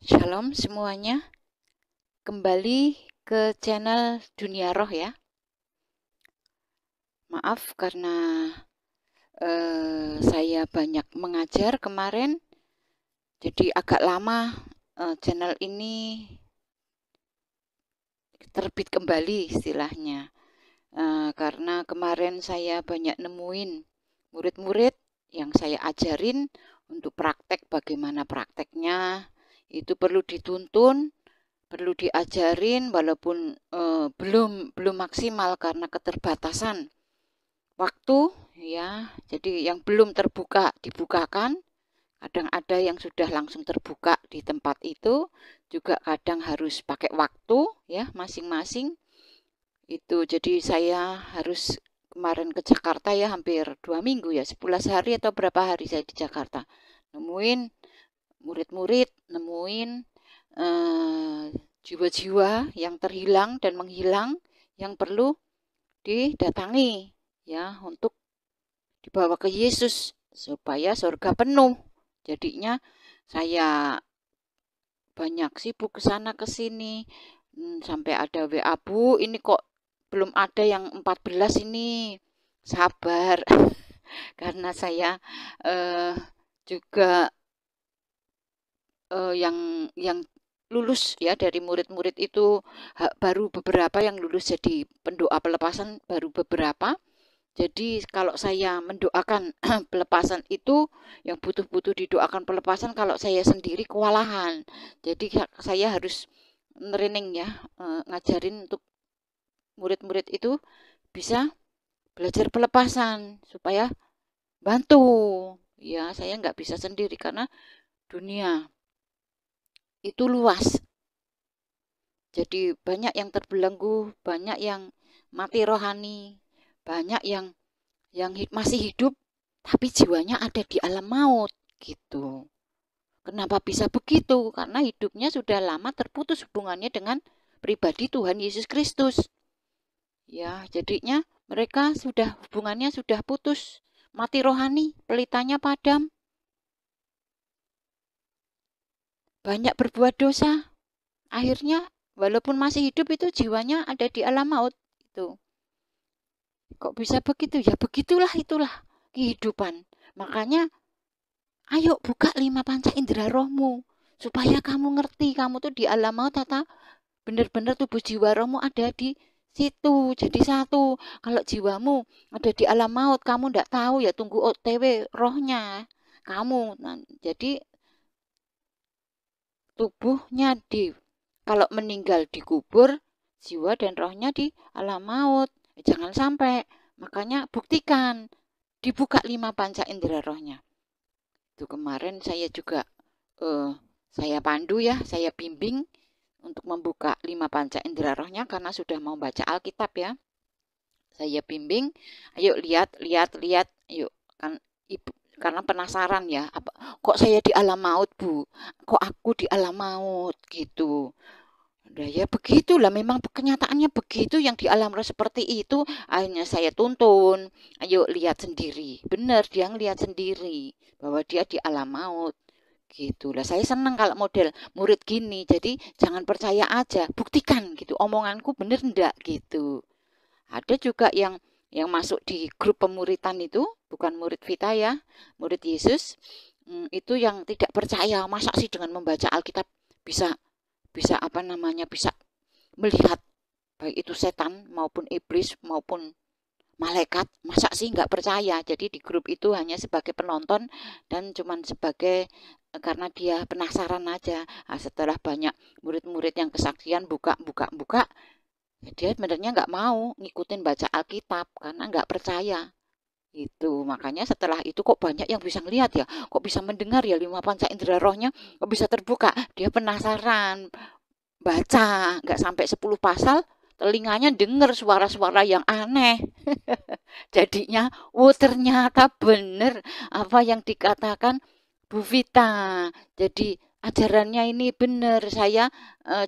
Shalom semuanya, kembali ke channel Dunia Roh ya. Maaf karena saya banyak mengajar kemarin, jadi agak lama channel ini terbit kembali istilahnya. Karena kemarin saya banyak nemuin murid-murid yang saya ajarin untuk praktek, bagaimana prakteknya, itu perlu dituntun, perlu diajarin walaupun belum maksimal karena keterbatasan waktu ya. Jadi yang belum terbuka dibukakan, kadang ada yang sudah langsung terbuka di tempat itu, juga kadang harus pakai waktu ya masing-masing. Itu jadi saya harus kemarin ke Jakarta ya, hampir 2 minggu ya, 11 hari atau berapa hari saya di Jakarta, nemuin murid-murid, nemuin jiwa-jiwa yang terhilang dan menghilang yang perlu didatangi ya, untuk dibawa ke Yesus supaya surga penuh. Jadinya saya banyak sibuk ke sana ke sini, sampai ada WA, Bu, ini kok belum ada yang 14 ini. Sabar. Karena saya juga yang lulus ya dari murid-murid itu baru beberapa yang lulus jadi pendoa pelepasan, baru beberapa. Jadi kalau saya mendoakan pelepasan itu, yang butuh-butuh didoakan pelepasan, kalau saya sendiri kewalahan. Jadi saya harus training ya, ngajarin untuk murid-murid itu bisa belajar pelepasan supaya bantu. Ya, saya nggak bisa sendiri karena dunia itu luas. Jadi banyak yang terbelenggu, banyak yang mati rohani, banyak yang masih hidup tapi jiwanya ada di alam maut gitu. Kenapa bisa begitu? Karena hidupnya sudah lama terputus hubungannya dengan pribadi Tuhan Yesus Kristus. Ya, jadinya mereka sudah hubungannya sudah putus, mati rohani, pelitanya padam, banyak berbuat dosa. Akhirnya walaupun masih hidup itu jiwanya ada di alam maut itu. Kok bisa begitu? Ya begitulah, itulah kehidupan. Makanya ayo buka 5 panca indera rohmu supaya kamu ngerti kamu tuh di alam maut atau benar-benar tubuh jiwa rohmu ada di situ. Jadi satu. Kalau jiwamu ada di alam maut, kamu ndak tahu ya, tunggu OTW rohnya kamu. Nah, jadi tubuhnya kalau meninggal dikubur, jiwa dan rohnya di alam maut. Jangan sampai. Makanya buktikan, dibuka 5 panca indera rohnya. Itu kemarin saya juga saya pandu ya, saya bimbing untuk membuka 5 panca indera rohnya karena sudah mau baca Alkitab ya. Saya bimbing, ayo lihat, ayo kan ibu, karena penasaran ya, apa kok saya di alam maut, Bu? Kok aku di alam maut gitu. Udah ya begitulah, memang kenyataannya begitu, yang di alam roh seperti itu. Akhirnya saya tuntun, ayo lihat sendiri. Benar, dia ngelihat sendiri bahwa dia di alam maut. Gitulah, saya senang kalau model murid gini. Jadi jangan percaya aja, buktikan gitu. Omonganku bener ndak gitu. Ada juga yang masuk di grup pemuritan itu, bukan murid Vita ya, murid Yesus. Itu yang tidak percaya, masa sih dengan membaca Alkitab bisa bisa apa namanya, bisa melihat baik itu setan maupun iblis maupun malaikat, masa sih nggak percaya. Jadi di grup itu hanya sebagai penonton dan cuman sebagai karena dia penasaran aja. Nah, setelah banyak murid-murid yang kesaksian buka, dia sebenarnya nggak mau ngikutin baca Alkitab karena nggak percaya. Itu makanya setelah itu kok banyak yang bisa ngelihat ya, kok bisa mendengar ya, 5 panca indera rohnya kok bisa terbuka. Dia penasaran, baca nggak sampai 10 pasal, telinganya dengar suara-suara yang aneh. Jadinya, oh ternyata benar apa yang dikatakan Bu Vita. Jadi ajarannya ini benar. Saya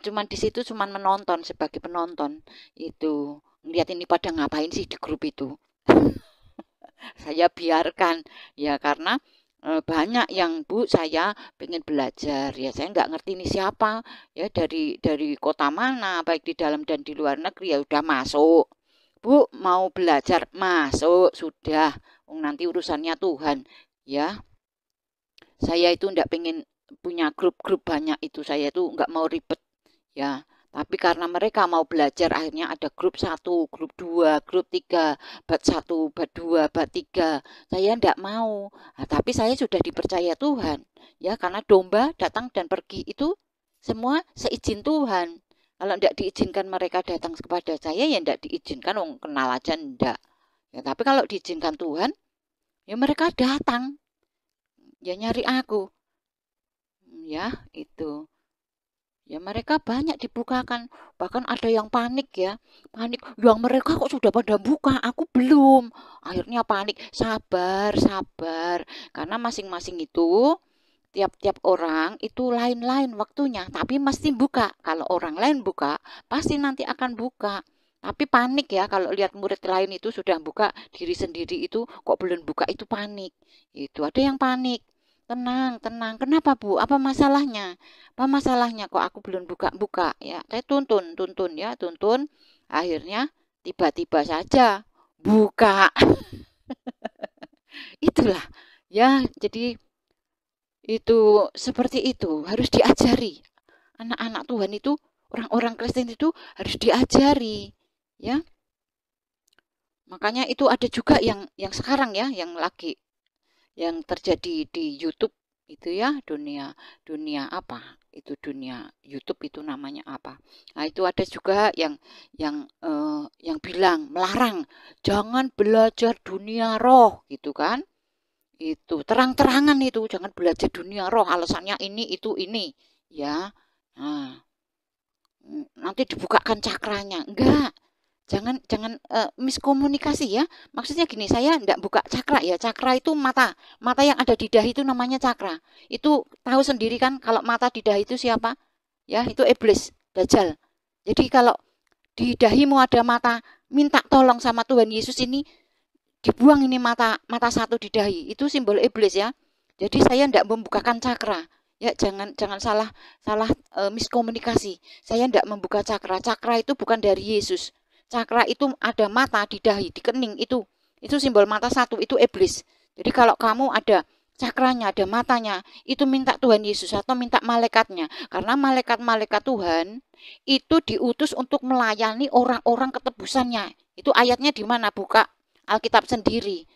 cuman di situ cuman menonton, sebagai penonton. Itu lihat ini pada ngapain sih di grup itu. Saya biarkan ya, karena banyak yang, Bu, saya pengen belajar, ya saya nggak ngerti ini siapa, ya dari kota mana, baik di dalam dan di luar negeri, ya udah masuk. Bu, mau belajar, masuk, sudah. Nanti urusannya Tuhan, ya. Saya itu nggak pengen punya grup-grup banyak itu, saya itu nggak mau ribet, ya. Tapi karena mereka mau belajar, akhirnya ada grup 1, grup 2, grup 3, bat 1, bat 2, bat 3. Saya nggak mau. Nah, tapi saya sudah dipercaya Tuhan, ya, karena domba datang dan pergi itu semua seizin Tuhan. Kalau tidak diizinkan mereka datang kepada saya, ya tidak diizinkan, kenal aja enggak. Ya, tapi kalau diizinkan Tuhan, ya mereka datang, ya nyari aku, ya itu. Ya mereka banyak dibukakan, bahkan ada yang panik, ya. Panik, yang mereka kok sudah pada buka, aku belum. Akhirnya panik, sabar, sabar. Karena masing-masing itu, tiap-tiap orang itu lain-lain waktunya, tapi mesti buka. Kalau orang lain buka, pasti nanti akan buka. Tapi panik ya, kalau lihat murid lain itu sudah buka, diri sendiri itu kok belum buka, itu panik. Itu ada yang panik. Tenang, tenang. Kenapa, Bu? Apa masalahnya? Apa masalahnya kok aku belum buka-buka, ya? Saya tuntun ya, tuntun. Akhirnya tiba-tiba saja buka. Itulah, ya. Jadi itu seperti itu, harus diajari. Anak-anak Tuhan itu, orang-orang Kristen itu harus diajari, ya. Makanya itu ada juga yang sekarang, ya, yang terjadi di YouTube itu, ya, dunia apa itu, dunia YouTube itu namanya apa. Nah, itu ada juga yang bilang melarang jangan belajar dunia roh, gitu kan. Itu terang-terangan, itu jangan belajar dunia roh, alasannya ini, ya. Nah, nanti dibukakan cakranya. Enggak, jangan miskomunikasi, ya. Maksudnya gini, saya enggak buka cakra, ya. Cakra itu mata yang ada di dahi itu namanya cakra. Itu tahu sendiri kan, kalau mata di dahi itu siapa, ya, itu iblis, dajjal. Jadi kalau di dahimu ada mata, minta tolong sama Tuhan Yesus, ini dibuang ini mata satu di dahi, itu simbol iblis, ya. Jadi saya enggak membukakan cakra, ya. Jangan salah miskomunikasi. Saya enggak membuka cakra. Cakra itu bukan dari Yesus. Cakra itu ada mata di dahi, di kening, itu simbol mata satu, itu iblis. Jadi kalau kamu ada cakranya, ada matanya, itu minta Tuhan Yesus atau minta malaikatnya. Karena malaikat-malaikat Tuhan itu diutus untuk melayani orang-orang ketebusannya. Itu ayatnya di mana? Buka Alkitab sendiri.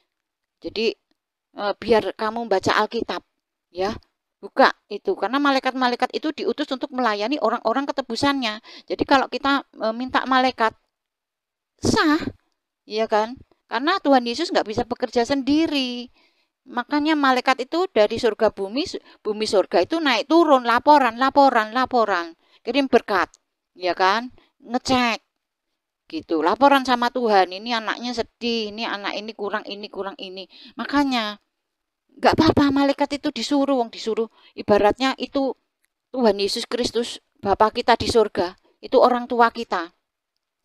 Jadi biar kamu baca Alkitab, ya. Buka itu, karena malaikat-malaikat itu diutus untuk melayani orang-orang ketebusannya. Jadi kalau kita minta malaikat, sah, ya kan? Karena Tuhan Yesus nggak bisa bekerja sendiri. Makanya malaikat itu dari surga bumi surga itu naik turun, laporan, kirim berkat, ya kan? Ngecek, gitu, laporan sama Tuhan, ini anaknya sedih, ini anak ini kurang ini. Makanya nggak apa-apa malaikat itu disuruh, ibaratnya itu Tuhan Yesus Kristus, Bapa kita di surga, itu orang tua kita.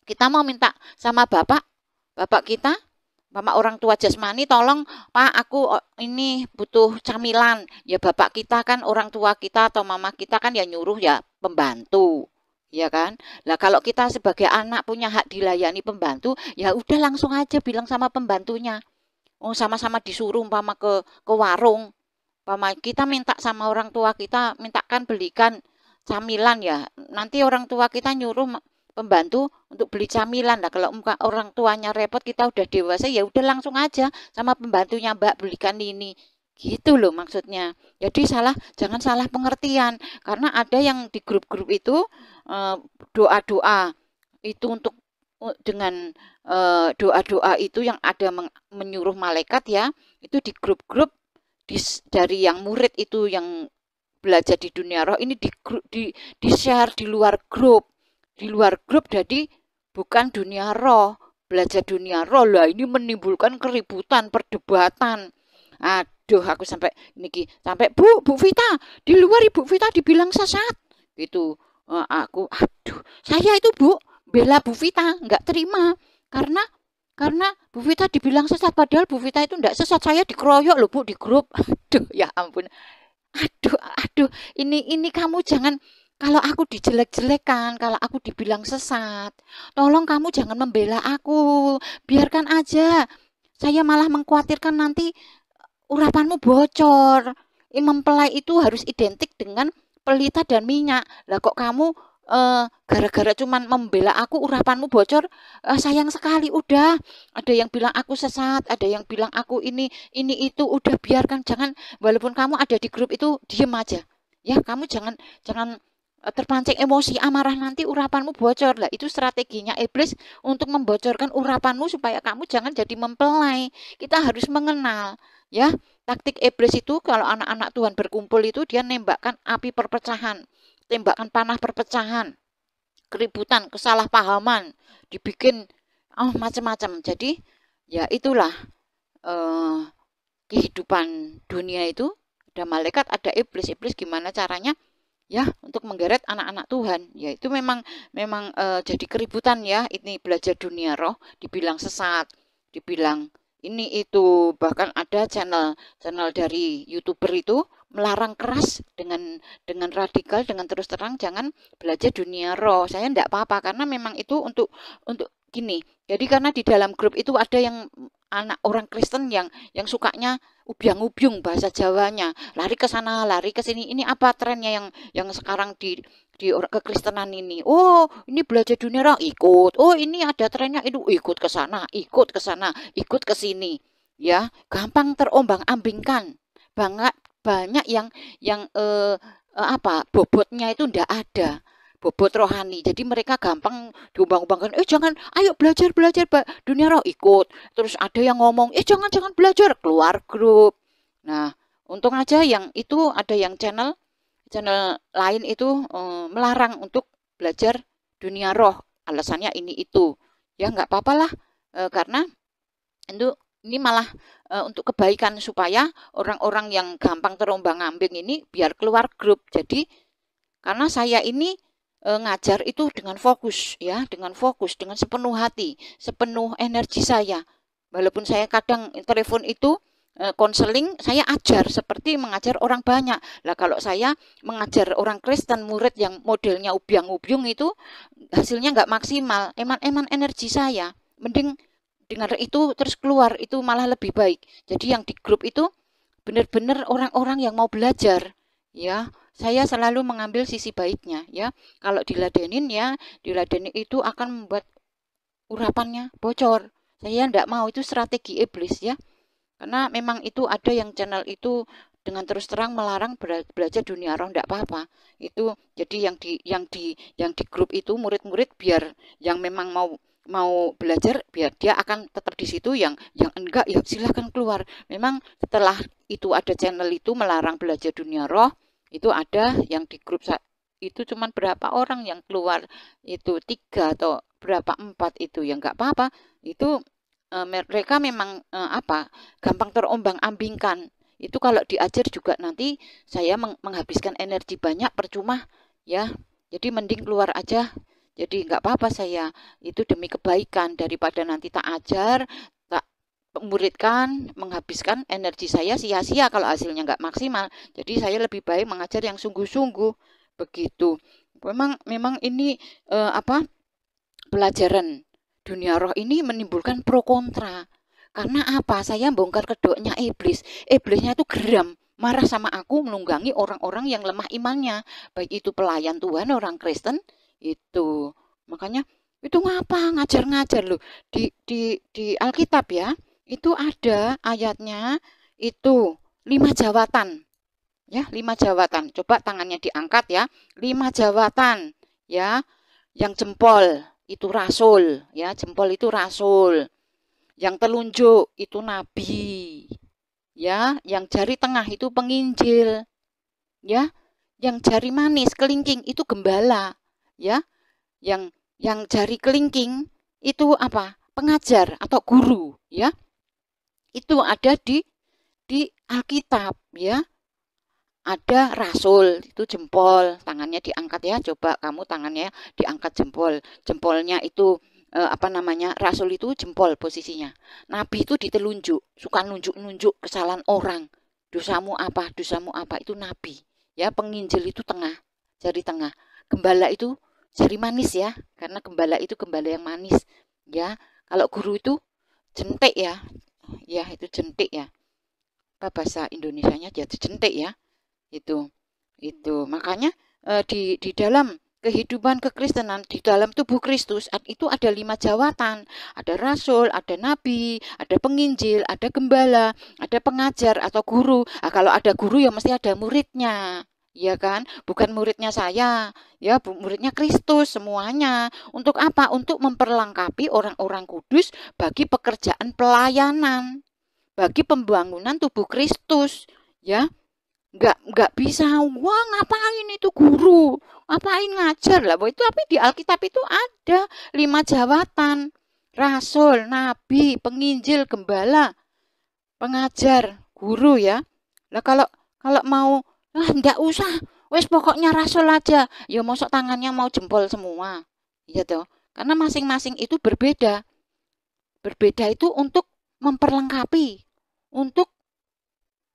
Kita mau minta sama bapak kita, bapak orang tua jasmani, tolong Pak, aku ini butuh camilan. Ya bapak kita kan, orang tua kita atau mama kita kan, ya nyuruh, ya pembantu, ya kan. Lah kalau kita sebagai anak punya hak dilayani pembantu, ya udah langsung aja bilang sama pembantunya. Sama-sama disuruh umpama ke warung, umpama kita minta sama orang tua kita, mintakan belikan camilan, ya nanti orang tua kita nyuruh pembantu untuk beli camilan. Nah kalau orang tuanya repot, kita udah dewasa, ya udah langsung aja sama pembantunya, Mbak belikan ini, gitu loh maksudnya. Jadi jangan salah pengertian, karena ada yang di grup-grup itu doa-doa itu untuk dengan doa-doa itu yang ada menyuruh malaikat, ya, itu di grup-grup dari yang murid itu yang belajar di dunia roh ini di share di luar grup, jadi bukan dunia roh, belajar dunia roh lah, ini menimbulkan keributan, perdebatan. Aduh, aku sampai Bu Vita, di luar Ibu Vita dibilang sesat, gitu. Aduh, saya itu Bu bela Bu Vita, nggak terima, karena Karena Bu Vita dibilang sesat, padahal Bu Vita itu enggak sesat. Saya dikeroyok loh Bu di grup. Aduh, ya ampun. Aduh, aduh, ini kamu jangan, kalau aku dijelek-jelekan, kalau aku dibilang sesat, tolong kamu jangan membela aku. Biarkan aja. Saya malah mengkhawatirkan nanti urapanmu bocor. Mempelai itu harus identik dengan pelita dan minyak. Lah kok kamu gara-gara cuman membela aku urapanmu bocor, sayang sekali udah. Ada yang bilang aku sesat, ada yang bilang aku ini itu, udah biarkan, jangan, walaupun kamu ada di grup itu diem aja. Ya, kamu jangan jangan terpancing emosi amarah nanti urapanmu bocor. Lah itu strateginya iblis untuk membocorkan urapanmu supaya kamu jangan jadi mempelai. Kita harus mengenal ya. Taktik iblis itu kalau anak-anak Tuhan berkumpul itu dia nembakkan api perpecahan, tembakan panah perpecahan, keributan, kesalahpahaman, dibikin macam-macam. Jadi ya itulah eh, kehidupan dunia itu, ada malaikat, ada iblis. Iblis gimana caranya ya untuk menggeret anak-anak Tuhan? Ya itu memang memang jadi keributan ya. Ini belajar dunia roh, dibilang sesat, dibilang ini itu, bahkan ada channel dari YouTuber itu melarang keras dengan radikal, dengan terus terang, jangan belajar dunia roh. Saya enggak apa-apa karena memang itu untuk gini. Jadi karena di dalam grup itu ada yang anak orang Kristen yang sukanya ubyang-ubyung bahasa Jawanya, lari ke sana, lari ke sini. Ini apa trennya yang sekarang di kekristenan ini? Oh, ini belajar dunia roh, ikut. Oh, ini ada trennya itu, ikut ke sana, ikut ke sana, ikut ke sini. Ya, gampang terombang-ambingkan. Banget banyak yang apa? Bobotnya itu ndak ada. Bobot rohani. Jadi mereka gampang diumbang-umbangkan. Jangan, ayo belajar belajar dunia roh, ikut. Terus ada yang ngomong, jangan belajar, keluar grup. Nah, untung aja yang itu ada yang channel lain itu melarang untuk belajar dunia roh. Alasannya ini itu. Ya nggak apa-apa lah, karena itu ini malah untuk kebaikan supaya orang-orang yang gampang terombang-ambing ini biar keluar grup. Jadi karena saya ini ngajar itu dengan fokus ya, dengan fokus, dengan sepenuh hati, sepenuh energi saya. Walaupun saya kadang telepon itu konseling, saya ajar seperti mengajar orang banyak. Lah kalau saya mengajar orang Kristen, murid yang modelnya ubyang-ubyung itu hasilnya nggak maksimal. Eman-eman energi saya. Mending dengar itu terus keluar, itu malah lebih baik. Jadi yang di grup itu benar-benar orang-orang yang mau belajar ya. Saya selalu mengambil sisi baiknya ya. Kalau diladenin ya, diladenin itu akan membuat urapannya bocor. Saya tidak mau, itu strategi iblis ya. Karena memang itu ada yang channel itu dengan terus terang melarang belajar dunia roh, tidak apa-apa. Itu jadi yang di grup itu murid-murid biar yang memang mau belajar biar dia akan tetap di situ, yang enggak ya silahkan keluar. Memang setelah itu ada channel itu melarang belajar dunia roh, itu ada yang di grup itu cuman berapa orang yang keluar, itu 3 atau berapa 4 itu ya nggak apa-apa. Itu mereka memang apa, gampang terombang-ambingkan. Itu kalau diajar juga nanti saya menghabiskan energi banyak percuma ya. Jadi mending keluar aja. Jadi nggak apa-apa, saya itu demi kebaikan, daripada nanti tak ajar, tak muridkan, menghabiskan energi saya sia-sia kalau hasilnya nggak maksimal. Jadi saya lebih baik mengajar yang sungguh-sungguh begitu. Memang ini apa, pelajaran dunia roh ini menimbulkan pro kontra. Karena apa? Saya bongkar kedoknya iblis. Iblisnya itu geram, marah sama aku, menunggangi orang-orang yang lemah imannya. Baik itu pelayan Tuhan, orang Kristen, itu. Makanya itu ngapa ngajar-ngajar loh. Di Alkitab ya, itu ada ayatnya, itu 5 jawatan. Ya, 5 jawatan. Coba tangannya diangkat ya. 5 jawatan ya. Yang jempol itu rasul ya, jempol itu rasul. Yang telunjuk itu nabi ya, yang jari tengah itu penginjil ya, yang jari manis kelingking itu gembala ya, yang jari kelingking itu apa, pengajar atau guru ya. Itu ada di Alkitab ya. Ada rasul itu jempol, tangannya diangkat ya, coba kamu tangannya diangkat, jempolnya itu rasul itu jempol posisinya. Nabi itu ditelunjuk, suka nunjuk-nunjuk kesalahan orang. Dosamu apa, itu nabi. Ya, penginjil itu tengah, jari tengah. Gembala itu jari manis ya, karena gembala itu gembala yang manis. Ya, kalau guru itu jentik ya. Ya, itu jentik ya. Apa bahasa Indonesianya jadi jentik ya. Itu. Makanya di dalam kehidupan kekristenan, di dalam tubuh Kristus itu ada 5 jawatan. Ada rasul, ada nabi, ada penginjil, ada gembala, ada pengajar atau guru. Nah, kalau ada guru ya mesti ada muridnya. Ya kan? Bukan muridnya saya, ya muridnya Kristus semuanya. Untuk apa? Untuk memperlengkapi orang-orang kudus bagi pekerjaan pelayanan, bagi pembangunan tubuh Kristus, ya. Nggak bisa, wah ngapain itu guru, ngapain ngajar lah, itu tapi di Alkitab itu ada 5 jawatan, rasul, nabi, penginjil, gembala, pengajar, guru ya. Lah kalau mau nggak usah, wes pokoknya rasul aja, ya mosok tangannya mau jempol semua, ya toh, karena masing-masing itu berbeda itu untuk memperlengkapi, untuk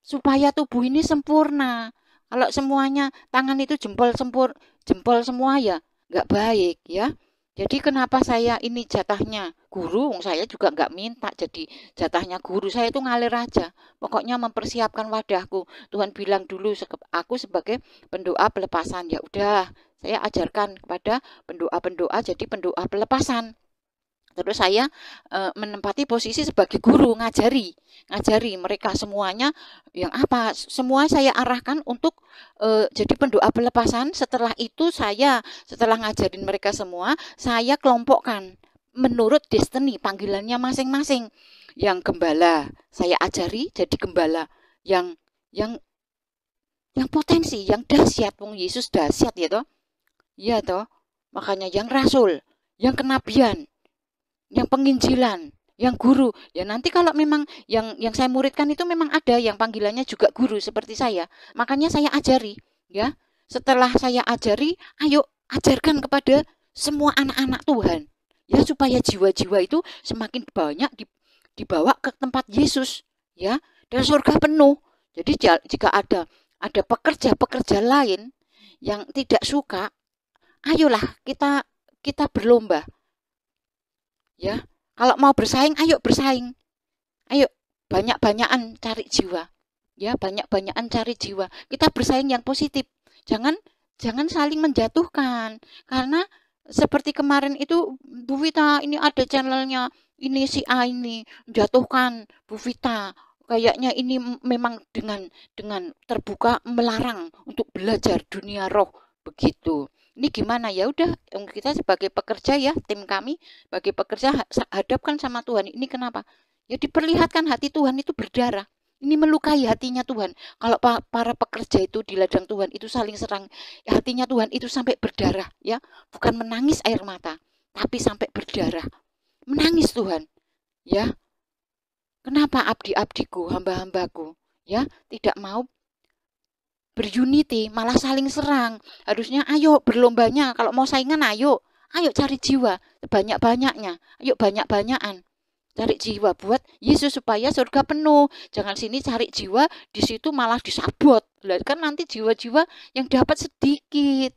supaya tubuh ini sempurna. Kalau semuanya tangan itu jempol semua ya nggak baik ya. Jadi kenapa saya ini jatahnya guru, saya juga nggak minta jadi jatahnya guru, saya itu ngalir aja. Pokoknya mempersiapkan wadahku. Tuhan bilang dulu aku sebagai pendoa pelepasan, ya udah saya ajarkan kepada pendoa-pendoa jadi pendoa pelepasan. Terus saya menempati posisi sebagai guru, ngajari mereka semuanya yang apa, semua saya arahkan untuk jadi pendoa pelepasan. Setelah itu setelah ngajarin mereka semua, saya kelompokkan menurut destiny, panggilannya masing-masing. Yang gembala saya ajari jadi gembala yang potensi, yang dahsyat, wong Yesus dahsyat ya toh. Iya toh. Makanya yang rasul, yang kenabian, yang penginjilan, yang guru. Ya nanti kalau memang yang saya muridkan itu memang ada yang panggilannya juga guru seperti saya. Makanya saya ajari, ya. Setelah saya ajari, ayo ajarkan kepada semua anak-anak Tuhan. Ya supaya jiwa-jiwa itu semakin banyak dibawa ke tempat Yesus, ya. Dan surga penuh. Jadi jika ada pekerja-pekerja lain yang tidak suka, ayolah kita berlomba. Ya, kalau mau bersaing, ayo bersaing. Ayo banyak-banyakan cari jiwa. Ya, banyak-banyakan cari jiwa. Kita bersaing yang positif. Jangan saling menjatuhkan. Karena seperti kemarin itu Bu Vita ini ada channelnya, ini si A ini menjatuhkan Bu Vita. Kayaknya ini memang dengan terbuka melarang untuk belajar dunia roh begitu. Ini gimana ya, udah kita sebagai pekerja ya, tim kami sebagai pekerja hadapkan sama Tuhan. Ini kenapa? Ya diperlihatkan hati Tuhan itu berdarah. Ini melukai hatinya Tuhan. Kalau para pekerja itu di ladang Tuhan itu saling serang, hatinya Tuhan itu sampai berdarah ya, bukan menangis air mata, tapi sampai berdarah. Menangis Tuhan. Ya. Kenapa abdi-abdiku, hamba-hambaku ya tidak mau berunity, malah saling serang. Harusnya ayo berlombanya, kalau mau saingan ayo cari jiwa sebanyak-banyaknya, ayo banyak-banyakan cari jiwa buat Yesus supaya surga penuh. Jangan sini cari jiwa, di situ malah disabot. Kan nanti jiwa-jiwa yang dapat sedikit.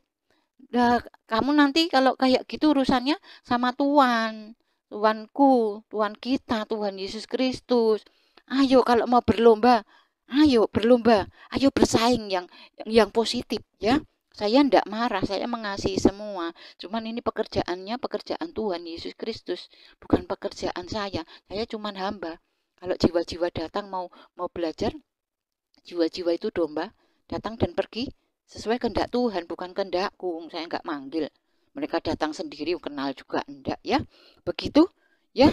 Nah, kamu nanti kalau kayak gitu urusannya sama Tuhan, Tuanku, Tuhan kita, Tuhan Yesus Kristus. Ayo kalau mau berlomba, ayo berlomba, ayo bersaing yang positif ya. Saya enggak marah, saya mengasihi semua. Cuman ini pekerjaannya pekerjaan Tuhan Yesus Kristus, bukan pekerjaan saya. Saya cuman hamba. Kalau jiwa-jiwa datang mau belajar, jiwa-jiwa itu domba, datang dan pergi sesuai kehendak Tuhan, bukan kehendakku. Saya enggak manggil. Mereka datang sendiri, kenal juga enggak ya. Begitu ya,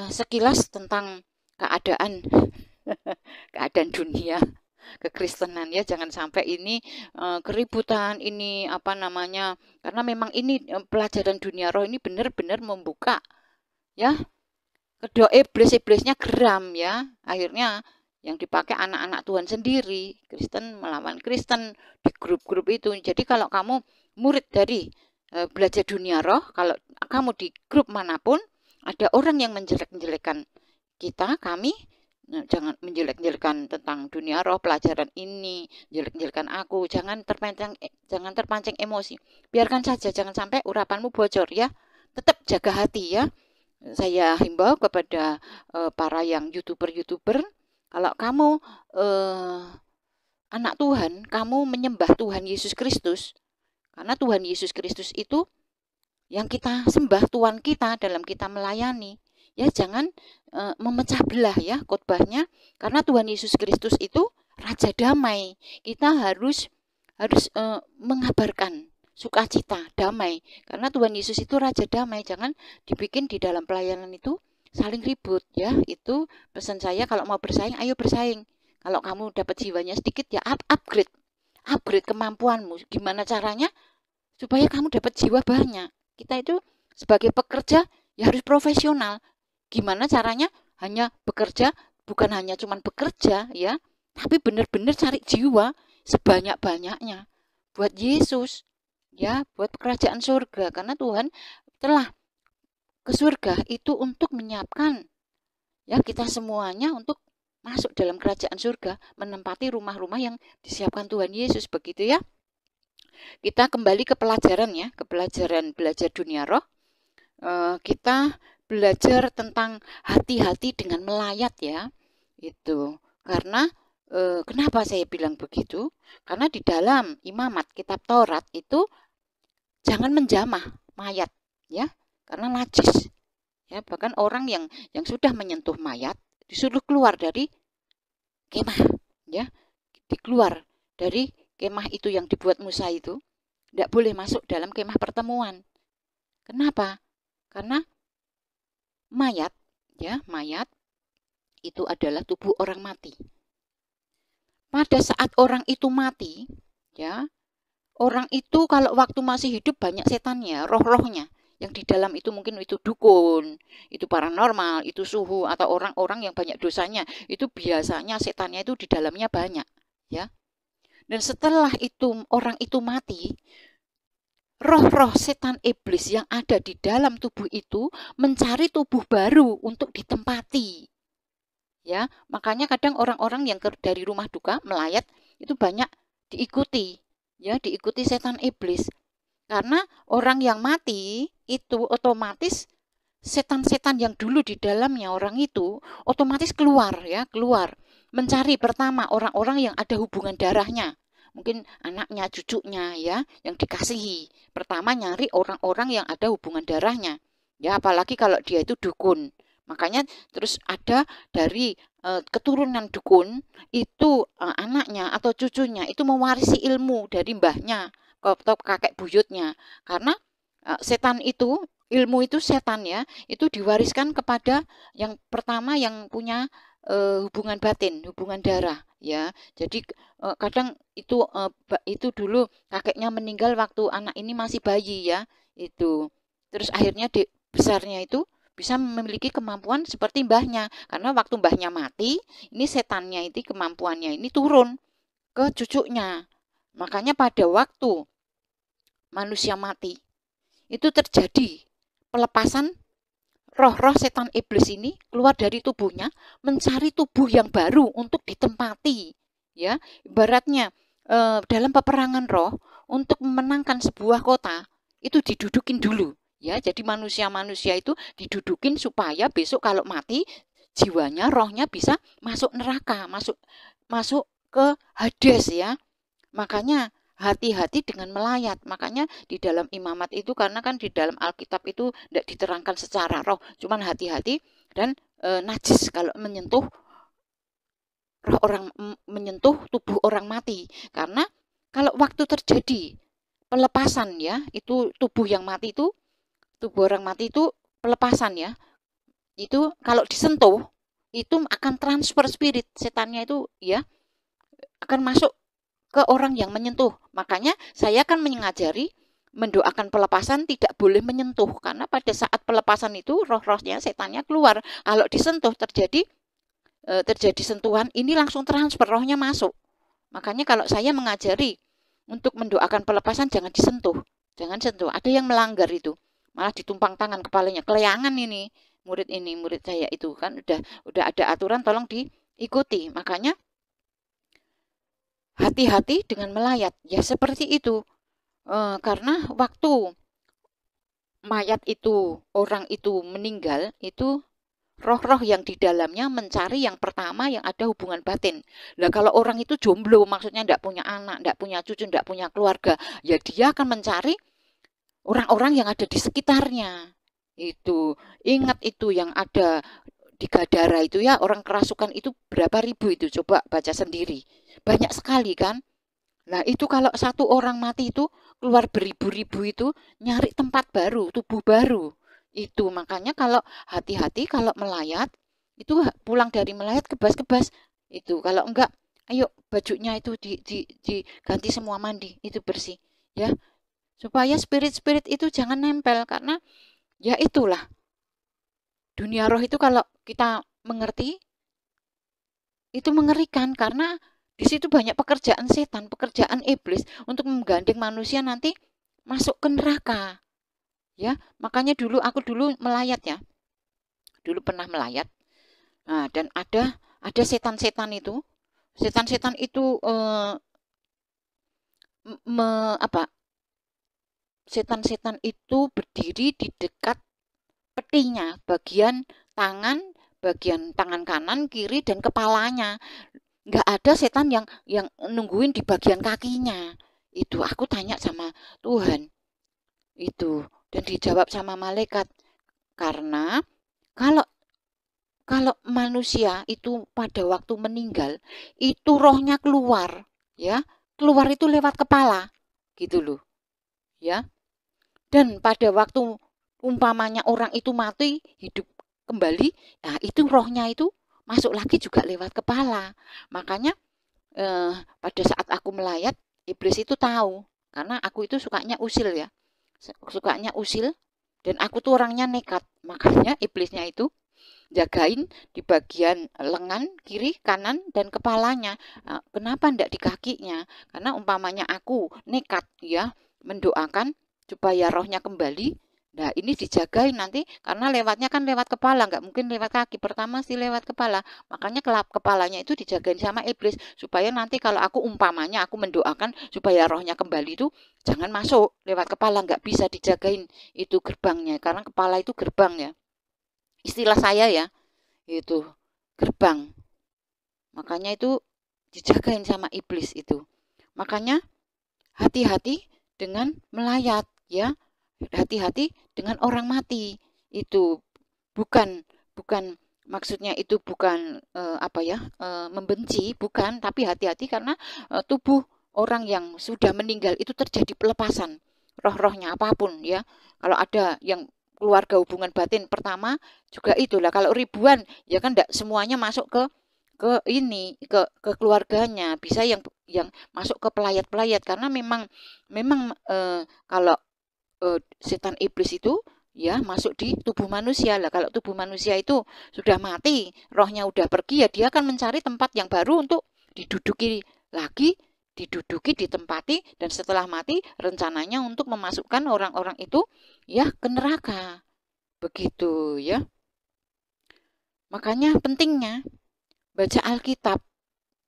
sekilas tentang keadaan keadaan dunia kekristenan ya. Jangan sampai ini keributan, ini apa namanya, karena memang ini pelajaran dunia roh ini benar-benar membuka ya, kedua iblisnya geram ya. Akhirnya yang dipakai anak-anak Tuhan sendiri, Kristen melawan Kristen di grup-grup itu. Jadi kalau kamu murid dari belajar dunia roh, kalau kamu di grup manapun ada orang yang menjelek-jelekan kami, jangan menjelek-jelekan tentang dunia roh, pelajaran ini, jelek-jelekan aku, jangan terpancing emosi. Biarkan saja, jangan sampai urapanmu bocor ya. Tetap jaga hati ya. Saya himbau kepada para yang YouTuber, kalau kamu anak Tuhan, kamu menyembah Tuhan Yesus Kristus, karena Tuhan Yesus Kristus itu yang kita sembah, Tuhan kita dalam kita melayani. Ya, jangan memecah belah ya khotbahnya, karena Tuhan Yesus Kristus itu Raja Damai. Kita harus mengabarkan sukacita, damai, karena Tuhan Yesus itu Raja Damai. Jangan dibikin di dalam pelayanan itu saling ribut ya. Itu pesan saya, kalau mau bersaing, ayo bersaing. Kalau kamu dapat jiwanya sedikit ya upgrade kemampuanmu. Gimana caranya supaya kamu dapat jiwa banyak? Kita itu sebagai pekerja ya harus profesional. Gimana caranya? Hanya bekerja, bukan hanya cuman bekerja ya, tapi benar-benar cari jiwa sebanyak-banyaknya buat Yesus ya, buat kerajaan surga. Karena Tuhan telah ke surga itu untuk menyiapkan ya kita semuanya untuk masuk dalam kerajaan surga, menempati rumah-rumah yang disiapkan Tuhan Yesus, begitu ya. Kita kembali ke pelajaran ya, ke belajar dunia roh. Kita belajar tentang hati-hati dengan melayat ya. Itu karena kenapa saya bilang begitu? Karena di dalam imamat kitab Taurat itu jangan menjamah mayat ya, karena najis. Ya, bahkan orang yang sudah menyentuh mayat disuruh keluar dari kemah ya, dikeluar dari kemah itu yang dibuat Musa itu, tidak boleh masuk dalam kemah pertemuan. Kenapa? Karena mayat itu adalah tubuh orang mati. Pada saat orang itu mati ya, orang itu kalau waktu masih hidup banyak setannya, roh-rohnya yang di dalam itu, mungkin itu dukun, itu paranormal, itu suhu, atau orang-orang yang banyak dosanya, itu biasanya setannya itu di dalamnya banyak ya. Dan setelah itu orang itu mati, roh-roh setan iblis yang ada di dalam tubuh itu mencari tubuh baru untuk ditempati ya. Makanya kadang orang-orang yang dari rumah duka melayat itu banyak diikuti ya, diikuti setan iblis. Karena orang yang mati itu otomatis setan-setan yang dulu di dalamnya orang itu otomatis keluar ya, keluar mencari pertama orang-orang yang ada hubungan darahnya, mungkin anaknya, cucunya ya, yang dikasihi. Pertama nyari orang-orang yang ada hubungan darahnya ya, apalagi kalau dia itu dukun. Makanya terus ada dari keturunan dukun itu anaknya atau cucunya itu mewarisi ilmu dari mbahnya atau kakek buyutnya, karena setan itu, ilmu itu setan ya, itu diwariskan kepada yang pertama yang punya hubungan batin, hubungan darah ya. Jadi kadang itu dulu kakeknya meninggal waktu anak ini masih bayi ya, itu terus akhirnya besarnya itu bisa memiliki kemampuan seperti mbahnya, karena waktu mbahnya mati ini setannya itu kemampuannya ini turun ke cucunya. Makanya pada waktu manusia mati itu terjadi pelepasan roh-roh setan iblis ini keluar dari tubuhnya, mencari tubuh yang baru untuk ditempati ya. Ibaratnya dalam peperangan roh, untuk memenangkan sebuah kota itu didudukin dulu ya. Jadi manusia-manusia itu didudukin supaya besok kalau mati jiwanya, rohnya bisa masuk neraka, masuk ke Hades ya. Makanya hati-hati dengan melayat. Makanya di dalam imamat itu, karena kan di dalam Alkitab itu tidak diterangkan secara roh, cuman hati-hati dan najis kalau menyentuh roh orang, menyentuh tubuh orang mati. Karena kalau waktu terjadi pelepasan ya, itu tubuh yang mati itu, tubuh orang mati itu pelepasan ya, itu kalau disentuh itu akan transfer spirit setannya itu ya, akan masuk ke orang yang menyentuh. Makanya saya akan mengajari mendoakan pelepasan tidak boleh menyentuh, karena pada saat pelepasan itu roh-rohnya, setannya keluar. Kalau disentuh terjadi sentuhan ini langsung transfer, rohnya masuk. Makanya kalau saya mengajari untuk mendoakan pelepasan jangan disentuh. Jangan sentuh. Ada yang melanggar itu, malah ditumpang tangan kepalanya. Kelayangan ini, murid saya itu kan udah ada aturan, tolong diikuti. Makanya hati-hati dengan melayat. Ya seperti itu. Karena waktu mayat itu, orang itu meninggal, itu roh-roh yang di dalamnya mencari yang pertama yang ada hubungan batin. Nah kalau orang itu jomblo, maksudnya tidak punya anak, tidak punya cucu, tidak punya keluarga, ya dia akan mencari orang-orang yang ada di sekitarnya. Itu, ingat itu yang ada di Gadara itu ya, orang kerasukan itu berapa ribu itu, coba baca sendiri. Banyak sekali kan. Nah itu kalau satu orang mati itu keluar beribu-ribu itu nyari tempat baru, tubuh baru. Itu makanya kalau hati-hati kalau melayat, itu pulang dari melayat kebas-kebas. Itu kalau enggak, ayo bajunya itu diganti semua, mandi, itu bersih. Ya, supaya spirit-spirit itu jangan nempel, karena ya itulah dunia roh itu kalau kita mengerti itu mengerikan, karena di situ banyak pekerjaan setan, pekerjaan iblis untuk menggandeng manusia nanti masuk ke neraka. Ya, makanya aku dulu melayat ya. Dulu pernah melayat. Nah, dan ada setan-setan itu. Setan-setan itu apa? Setan-setan itu berdiri di dekat petinya, bagian tangan kanan, kiri, dan kepalanya. Nggak ada setan yang nungguin di bagian kakinya. Itu aku tanya sama Tuhan itu, dan dijawab sama malaikat, karena kalau kalau manusia itu pada waktu meninggal itu rohnya keluar, ya, keluar itu lewat kepala gitu loh, ya. Dan pada waktu umpamanya orang itu mati hidup kembali, nah itu rohnya itu masuk lagi juga lewat kepala. Makanya pada saat aku melayat, iblis itu tahu, karena aku itu sukanya usil ya, sukanya usil, dan aku tuh orangnya nekat. Makanya iblisnya itu jagain di bagian lengan kiri, kanan, dan kepalanya. Kenapa ndak di kakinya? Karena umpamanya aku nekat ya mendoakan supaya rohnya kembali. Nah ini dijagain nanti, karena lewatnya kan lewat kepala, nggak mungkin lewat kaki. Pertama sih lewat kepala, makanya kepalanya itu dijagain sama iblis supaya nanti kalau aku umpamanya aku mendoakan supaya rohnya kembali itu jangan masuk lewat kepala, nggak bisa dijagain itu gerbangnya, karena kepala itu gerbang ya. Istilah saya ya, itu gerbang. Makanya itu dijagain sama iblis itu. Makanya hati-hati dengan melayat ya. Hati-hati dengan orang mati. Itu bukan bukan maksudnya itu bukan apa ya, membenci, bukan, tapi hati-hati karena tubuh orang yang sudah meninggal itu terjadi pelepasan roh-rohnya apapun ya. Kalau ada yang keluarga hubungan batin pertama juga itulah, kalau ribuan ya kan enggak semuanya masuk ke keluarganya, bisa yang masuk ke pelayat-pelayat, karena memang kalau setan iblis itu ya masuk di tubuh manusia lah. Kalau tubuh manusia itu sudah mati, rohnya udah pergi, ya dia akan mencari tempat yang baru untuk diduduki lagi, ditempati, dan setelah mati rencananya untuk memasukkan orang-orang itu ya ke neraka. Begitu ya. Makanya pentingnya baca Alkitab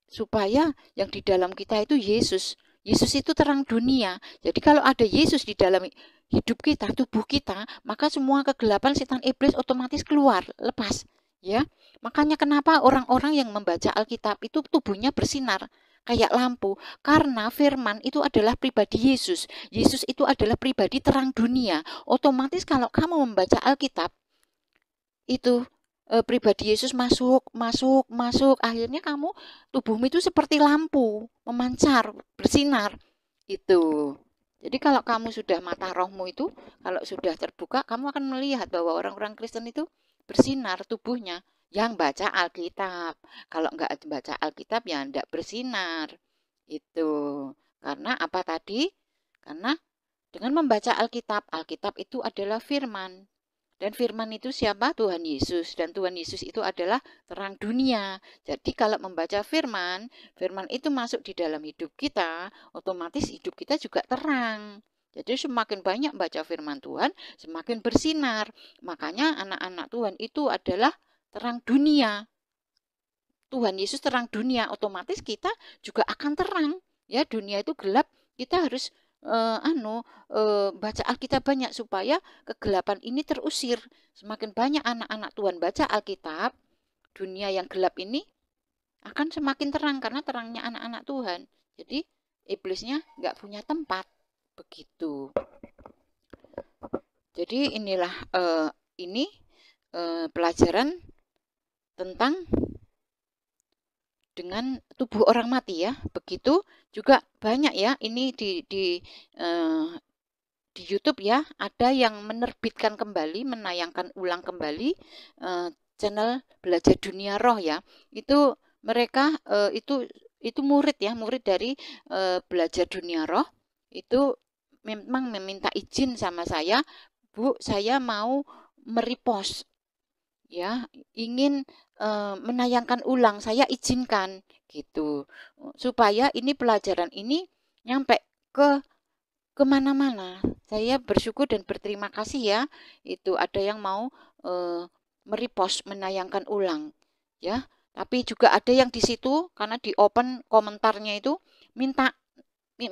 supaya yang di dalam kita itu Yesus. Yesus itu terang dunia. Jadi kalau ada Yesus di dalam hidup kita, tubuh kita, maka semua kegelapan setan iblis otomatis keluar, lepas. Ya, makanya kenapa orang-orang yang membaca Alkitab itu tubuhnya bersinar kayak lampu, karena firman itu adalah pribadi Yesus. Yesus itu adalah pribadi terang dunia. Otomatis kalau kamu membaca Alkitab itu pribadi Yesus masuk, akhirnya kamu tubuhmu itu seperti lampu, memancar, bersinar itu. Jadi kalau kamu sudah, mata rohmu itu kalau sudah terbuka, kamu akan melihat bahwa orang-orang Kristen itu bersinar tubuhnya yang baca Alkitab. Kalau enggak baca Alkitab ya enggak bersinar. Itu. Karena apa tadi? Karena dengan membaca Alkitab, Alkitab itu adalah firman. Dan firman itu siapa? Tuhan Yesus. Dan Tuhan Yesus itu adalah terang dunia. Jadi kalau membaca firman, firman itu masuk di dalam hidup kita, otomatis hidup kita juga terang. Jadi semakin banyak baca firman Tuhan, semakin bersinar. Makanya anak-anak Tuhan itu adalah terang dunia. Tuhan Yesus terang dunia, otomatis kita juga akan terang. Ya, dunia itu gelap, kita harus baca Alkitab banyak supaya kegelapan ini terusir. Semakin banyak anak-anak Tuhan baca Alkitab, dunia yang gelap ini akan semakin terang karena terangnya anak-anak Tuhan. Jadi iblisnya nggak punya tempat. Begitu. Jadi inilah pelajaran tentang dengan tubuh orang mati ya. Begitu juga banyak ya ini di YouTube ya, ada yang menerbitkan kembali, menayangkan ulang kembali channel Belajar Dunia Roh ya. Itu mereka itu murid ya, murid dari Belajar Dunia Roh. Itu memang meminta izin sama saya, Bu, saya mau merepost ya, ingin menayangkan ulang, saya izinkan gitu, supaya ini pelajaran ini nyampe ke kemana-mana. Saya bersyukur dan berterima kasih ya, itu ada yang mau merepost, menayangkan ulang ya. Tapi juga ada yang di situ karena di open komentarnya itu minta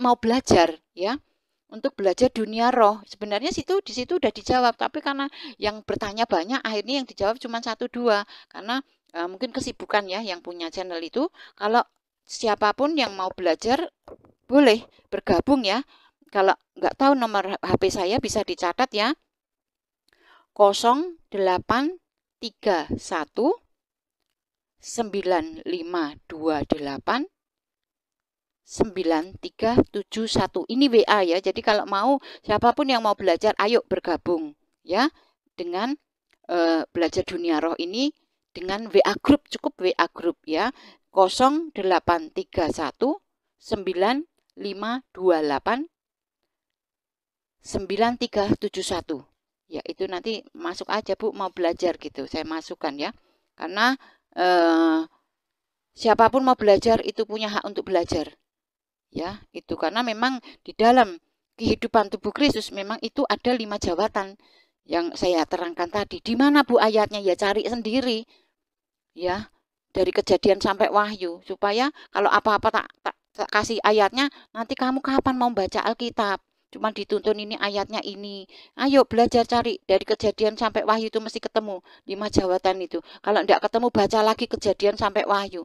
mau belajar ya, untuk belajar dunia roh. Sebenarnya di situ udah dijawab, tapi karena yang bertanya banyak, akhirnya yang dijawab cuma 1-2 karena mungkin kesibukan ya yang punya channel itu. Kalau siapapun yang mau belajar boleh bergabung ya. Kalau nggak tahu nomor HP saya bisa dicatat ya. 0831 9528 9371. Ini WA ya. Jadi kalau mau, siapapun yang mau belajar, ayo bergabung ya dengan Belajar Dunia Roh ini dengan WA group, cukup WA group ya. 0831 9528 9371. Ya, itu nanti masuk aja Bu, mau belajar gitu. Saya masukkan ya. Karena siapapun mau belajar itu punya hak untuk belajar. Ya, itu karena memang di dalam kehidupan tubuh Kristus memang itu ada 5 jawatan yang saya terangkan tadi. Di mana Bu ayatnya? Ya cari sendiri. Ya, dari Kejadian sampai Wahyu, supaya kalau apa-apa tak kasih ayatnya, nanti kamu kapan mau baca Alkitab? Cuma dituntun ini ayatnya ini. Ayo belajar cari dari Kejadian sampai Wahyu, itu mesti ketemu 5 jawatan itu. Kalau tidak ketemu, baca lagi Kejadian sampai Wahyu.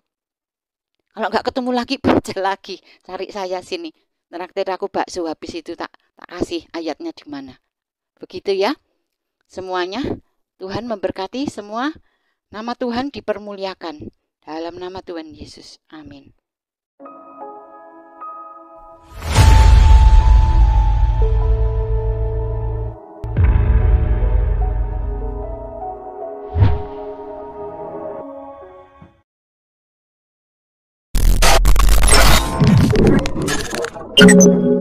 Kalau nggak ketemu lagi, baca lagi. Cari saya sini. Traktir aku bakso, habis itu tak kasih ayatnya di mana. Begitu ya. Semuanya, Tuhan memberkati semua. Nama Tuhan dipermuliakan. Dalam nama Tuhan Yesus. Amin. Thank you.